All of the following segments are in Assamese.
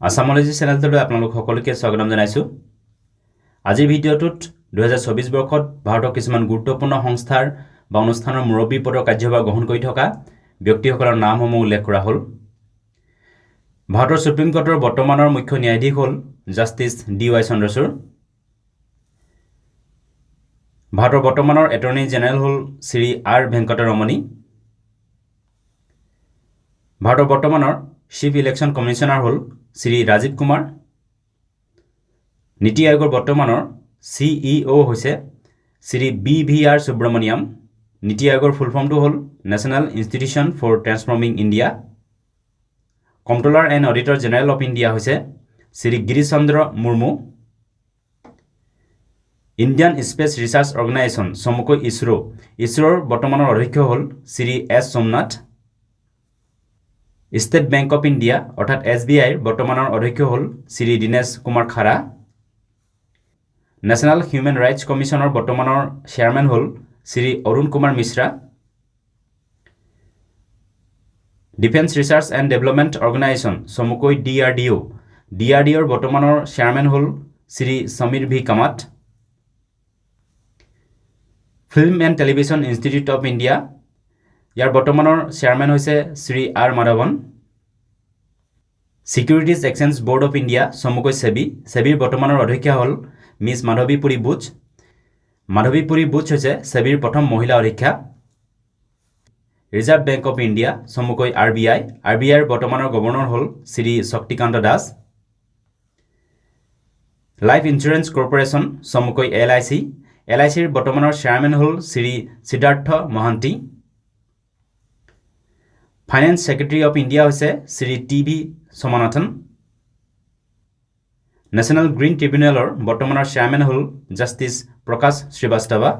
আসামোলজি চেনেলটোলৈ আপোনালোক সকলোকে স্বাগতম জনাইছোঁ। আজিৰ ভিডিঅ'টোত 2024 বৰ্ষত ভাৰতৰ কিছুমান গুৰুত্বপূৰ্ণ সংস্থাৰ বা অনুষ্ঠানৰ মুৰব্বী পদৰ কাৰ্যভাৰ গ্ৰহণ কৰি থকা ব্যক্তিসকলৰ নামসমূহ উল্লেখ কৰা হ'ল। ভাৰতৰ সুপ্ৰিম কোৰ্টৰ বৰ্তমানৰ মুখ্য ন্যায়াধীশ হ'ল জাষ্টিছ DY চন্দ্ৰচূড়। ভাৰতৰ বৰ্তমানৰ এটৰ্নী জেনেৰেল হ'ল শ্ৰী R ভেংকটৰমণি। ভাৰতৰ বৰ্তমানৰ চিফ ইলেকশ্যন কমিশ্যনাৰ হ'ল শ্ৰী ৰাজীৱ কুমাৰ। নীতি আয়োগৰ বৰ্তমানৰ CEO হৈছে শ্ৰী BVR সুব্ৰমণিয়াম। নীতি আয়োগৰ ফুল ফৰ্মটো হ'ল national institution for transforming India. Comptroller and auditor general of India হৈছে Shri Girish Chandra Murmu. Indian space research organisation চমুকৈ ইছৰোৰ বৰ্তমানৰ অধ্যক্ষ হ'ল Shri S Somanath. State bank of India অৰ্থাৎ SBIৰ বৰ্তমানৰ অধ্যক্ষ হ'ল শ্ৰী দীনেশ কুমাৰ খাৰা। নেশ্যনেল হিউমেন ৰাইটছ কমিশ্যনৰ বৰ্তমানৰ চেয়াৰমেন হ'ল Shri Arun Kumar Mishra. Defence research and development organisation চমুকৈ DRDOৰ বৰ্তমানৰ চেয়াৰমেন হ'ল Shri Sameer V Kamat. Film and television institute of India ইয়াৰ বৰ্তমানৰ চেয়াৰমেন হৈছে Shri R Madhavan. Securities exchange board of India চমুকৈ ছেবিৰ বৰ্তমানৰ অধ্যক্ষা হ'ল মিছ মাধৱী পুৰী বুচ। মাধৱী পুৰী বুচ হৈছে ছেবিৰ প্ৰথম মহিলা অধ্যক্ষা। ৰিজাৰ্ভ বেংক অফ ইণ্ডিয়া চমুকৈ RBIৰ বৰ্তমানৰ গভৰ্ণৰ হ'ল Shri Shaktikanta Das. Life insurance corporation চমুকৈ LICৰ বৰ্তমানৰ চেয়াৰমেন হ'ল Shri Siddhartha Mohanty. Finance secretary of India হৈছে Shri TV Somanathan. National green ট্ৰিবিউনেলৰ বৰ্তমানৰ চেয়াৰমেন হ'ল জাষ্টিছ প্ৰকাশ শ্ৰীবাস্তৱা।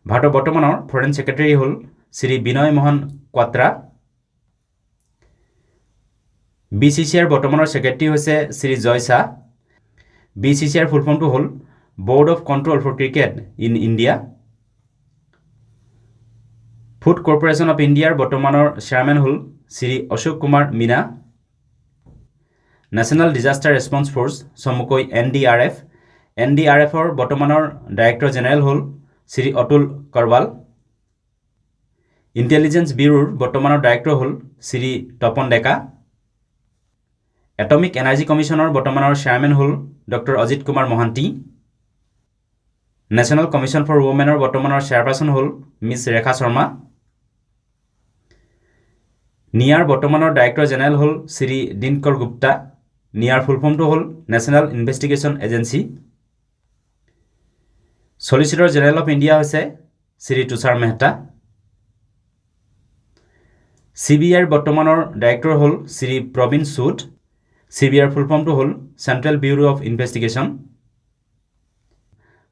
ভাৰতৰ বৰ্তমানৰ ফৰেন ছেক্ৰেটাৰী হ'ল শ্ৰী বিনয় মোহন কোৱাত্ৰা। BCCIৰ বৰ্তমানৰ ছেক্ৰেটাৰী হৈছে শ্ৰী জয় শাহ। BCCIৰ ফুল ফৰ্মটো হ'ল board of control for cricket in India. Food corporation of ইণ্ডিয়াৰ বৰ্তমানৰ চেয়াৰমেন হ'ল Shri Ashok Kumar Meena. National disaster response force চমুকৈ NDRFৰ বৰ্তমানৰ ডাইৰেক্টৰ জেনেৰেল হ'ল শ্ৰী অতুল কৰৱাল। ইণ্টেলিজেঞ্চ ব্যুৰোৰ বৰ্তমানৰ ডাইৰেক্টৰ হ'ল শ্ৰী তপন ডেকা। এটমিক এনাৰ্জি কমিশ্যনৰ বৰ্তমানৰ চেয়াৰমেন হ'ল doctor Ajit Kumar Mohanty. National commission for ৱুমেনৰ বৰ্তমানৰ চেয়াৰপাৰ্চন হ'ল মিছ ৰেখা শৰ্মা। নিয়াৰ বৰ্তমানৰ ডাইৰেক্টৰ জেনেৰেল হ'ল শ্ৰী দিনকৰ গুপ্তা। নিয়াৰ ফুল ফৰ্মটো হ'ল নেশ্যনেল ইনভেষ্টিগেশ্যন এজেঞ্চি। চলিচিটৰ জেনেৰেল অফ ইণ্ডিয়া হৈছে শ্ৰী তুষাৰ মেহতা। CBIৰ বৰ্তমানৰ ডাইৰেক্টৰ হ'ল শ্ৰী প্ৰবীণ সুদ। CBIৰ ফুল ফৰ্মটো হ'ল central bureau of investigation.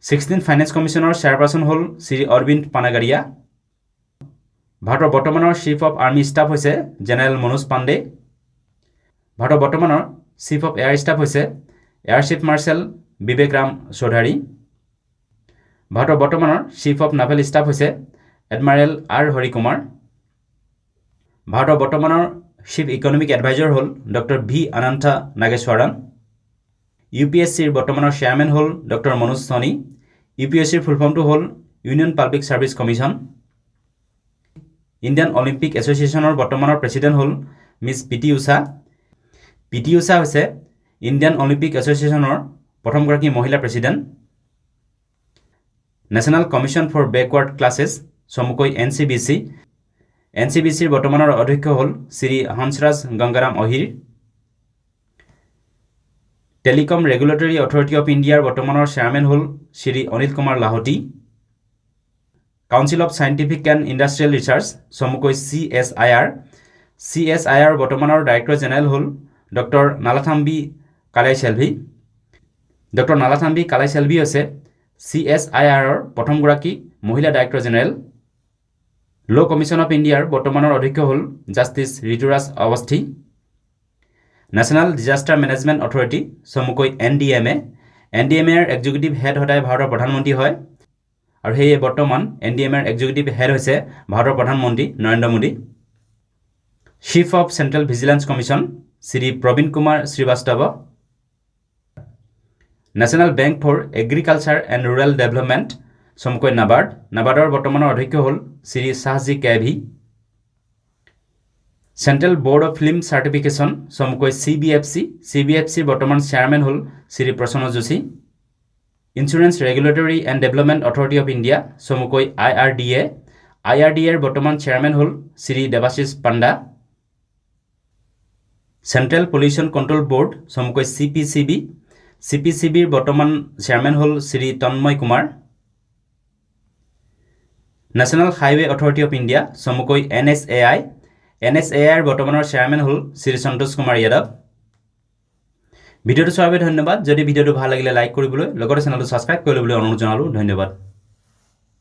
16 finance কমিশ্যনৰ চেয়াৰপাৰ্চন হ'ল শ্ৰী অৰবিন্দ পানাগাৰিয়া। ভাৰতৰ বৰ্তমানৰ চিফ অফ আৰ্মি ষ্টাফ হৈছে জেনেৰেল মনোজ পাণ্ডে। ভাৰতৰ বৰ্তমানৰ চিফ অফ এয়াৰ ষ্টাফ হৈছে air chief marshal Vivek Ram Chaudhari. ভাৰতৰ বৰ্তমানৰ চিফ অফ নাভেল ষ্টাফ হৈছে এডমাইৰেল R হৰি কুমাৰ। ভাৰতৰ বৰ্তমানৰ চিফ ইকনমিক এডভাইজাৰ হ'ল ডক্টৰ V অনন্থা নাগেশ্বৰন। UPSCৰ বৰ্তমানৰ চেয়াৰমেন হ'ল ডক্টৰ মনোজ ছনি। UPSCৰ ফুল ফৰ্মটো হ'ল union public service commission. Indian Olympic এছ'চিয়েশ্যনৰ বৰ্তমানৰ প্ৰেছিডেণ্ট হ'ল miss PT Usha. PT Usha হৈছে ইণ্ডিয়ান অলিম্পিক এছ'চিয়েশ্যনৰ প্ৰথমগৰাকী মহিলা president. National commission for backward classes চমুকৈ NCBCৰ বৰ্তমানৰ অধ্যক্ষ হ'ল Shri Hansraj Gangaram Ahir. Telecom regulatory authority of ইণ্ডিয়াৰ বৰ্তমানৰ চেয়াৰমেন হ'ল Shri Anil Kumar Lahoti. Council of scientific and industrial research চমুকৈ CSIR বৰ্তমানৰ ডাইৰেক্টৰ জেনেৰেল হ'ল ডক্টৰ নালাথাম্বি কালাইছেলভি। ডক্টৰ নালাথাম্বি কালাইছেলভি হৈছে CSIRৰ প্ৰথমগৰাকী মহিলা director general. Law' commission of ইণ্ডিয়াৰ বৰ্তমানৰ অধ্যক্ষ হ'ল justice Rituraj Awasthi. National disaster management authority চমুকৈ NDMAৰ এক্সিকিউটিভ হেড সদায় ভাৰতৰ প্ৰধানমন্ত্ৰী হয় আৰু সেয়ে বৰ্তমান NDMAৰ এক্সিকিউটিভ হেড হৈছে ভাৰতৰ প্ৰধানমন্ত্ৰী Narendra Modi. Chief of central vigilance commission Shri Praveen Kumar Srivastava national bank for agriculture and rural development চমুকৈ নাবাৰ্ডৰ বৰ্তমানৰ অধ্যক্ষ হ'ল শ্ৰী শ্বাহজী KV central board of film certification চমুকৈ CBFCৰ বৰ্তমান চেয়াৰমেন হ'ল Shri Prasoon Joshi insurance regulatory and development authority of India চমুকৈ IRDAৰ বৰ্তমান চেয়াৰমেন হ'ল Shri Debasish Panda central pollution control board চমুকৈ CPCBৰ বৰ্তমান চেয়াৰমেন হ'ল Shri Tanmay Kumar national highway authority of India চমুকৈ NHAIৰ বৰ্তমানৰ চেয়াৰমেন হ'ল শ্ৰী সন্তোষ কুমাৰ যাদৱ ভিডিঅ'টো চোৱাৰ বাবে ধন্যবাদ যদি ভিডিঅ'টো ভাল লাগিলে লাইক কৰিবলৈ লগতে চেনেলটো ছাবস্ক্ৰাইব কৰি ল'বলৈ অনুৰোধ জনালোঁ ধন্যবাদ